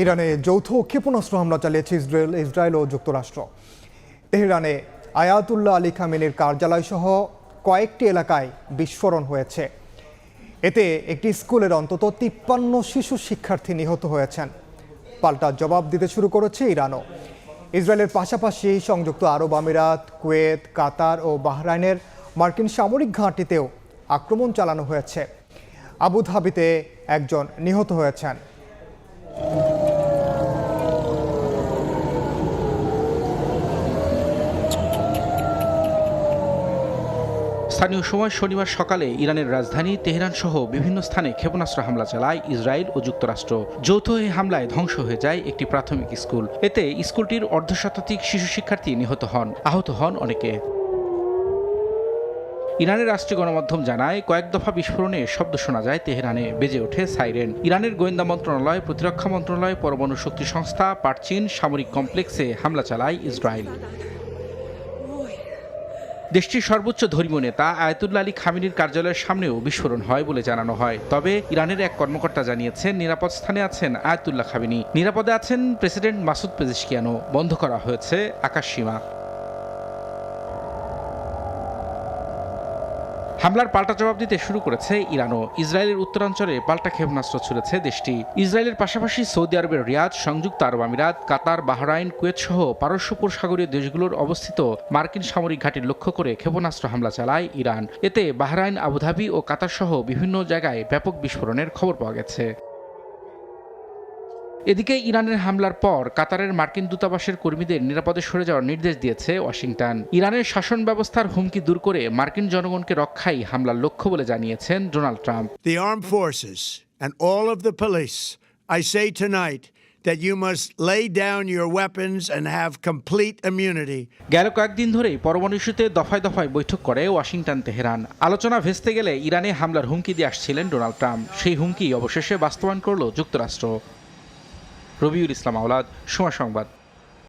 ইরানে যৌথ ক্ষেপণাস্ত্র হামলা চালিয়েছে ইসরায়েল ও যুক্তরাষ্ট্র। তেহরানে আয়াতুল্লাহ আলী খামেনির কার্যালয় সহ কয়েকটি এলাকায় বিস্ফোরণ হয়েছে। এতে একটি স্কুলের অন্তত ৫৩ শিশু শিক্ষার্থী নিহত হয়েছেন। পাল্টা জবাব দিতে শুরু করেছে ইরানও। ইসরায়েলের পাশাপাশি সংযুক্ত আরব আমিরাত, কুয়েত, কাতার ও বাহরাইনের মার্কিন সামরিক ঘাঁটিতেও আক্রমণ চালানো হয়েছে। আবুধাবিতে একজন নিহত হয়েছেন। স্থানীয় সময় শনিবার সকালে ইরানের রাজধানী তেহরান সহ বিভিন্ন স্থানে ক্ষেপণাস্ত্র হামলা চালায় ইসরায়েল ও যুক্তরাষ্ট্র। যৌথ এই হামলায় ধ্বংস হয়ে যায় একটি প্রাথমিক স্কুল। এতে স্কুলটির অর্ধশতাধিক শিশু শিক্ষার্থী নিহত হন, আহত হন অনেকে। ইরানের রাষ্ট্রীয় গণমাধ্যম জানায়, কয়েক দফা বিস্ফোরণে শব্দ শোনা যায় তেহরানে, বেজে ওঠে সাইরেন। ইরানের গোয়েন্দা মন্ত্রণালয়, প্রতিরক্ষা মন্ত্রণালয়, পরমাণু শক্তি সংস্থা, পারচিন সামরিক কমপ্লেক্সে হামলা চালায় ইসরায়েল। দেশটির সর্বোচ্চ ধর্মীয় নেতা আয়াতুল্লাহ আলী খামেনির কার্যালয়ের সামনেও বিস্ফোরণ হয় বলে জানানো হয়। তবে ইরানের এক কর্মকর্তা জানিয়েছেন, নিরাপদ স্থানে আছেন আয়াতুল্লাহ খামেনি, নিরাপদে আছেন প্রেসিডেন্ট মাসুদ পেজেশকিয়ানও। বন্ধ করা হয়েছে আকাশসীমা। হামলার পাল্টা জবাব দিতে শুরু করেছে ইরানও। ইসরায়েলের উত্তরাঞ্চলে পাল্টা ক্ষেপণাস্ত্র ছুড়েছে দেশটি। ইসরায়েলের পাশাপাশি সৌদি আরবের রিয়াদ, সংযুক্ত আরব আমিরাত, কাতার, বাহরাইন, কুয়েত সহ পারস্য উপসাগরীয় দেশগুলোর অবস্থিত মার্কিন সামরিক ঘাঁটি লক্ষ্য করে ক্ষেপণাস্ত্র হামলা চালায় ইরান। এতে বাহরাইন, আবুধাবি ও কাতার সহ বিভিন্ন জায়গায় ব্যাপক বিস্ফোরণের খবর পাওয়া গেছে। এদিকে ইরানের হামলার পর কাতারের মার্কিন দূতাবাসের কর্মীদের নিরাপদে সরে যাওয়ার নির্দেশ দিয়েছে ওয়াশিংটন। ইরানের শাসন ব্যবস্থার হুমকি দূর করে মার্কিন জনগণকে রক্ষাই হামলার লক্ষ্য বলে জানিয়েছেন Donald Trump. The armed forces and all of the police, I say tonight that you must lay down your weapons and have complete immunity. গেল কয়েকদিন ধরেই পরমাণু ইস্যুতে দফায় দফায় বৈঠক করে ওয়াশিংটন তেহরান। আলোচনা ভেস্তে গেলে ইরানে হামলার হুমকি দিয়ে আসছিলেন ডোনাল্ড ট্রাম্প। সেই হুমকি অবশেষে বাস্তবায়ন করল যুক্তরাষ্ট্র। রবিউল ইসলাম আওলাদ, সময় সংবাদ।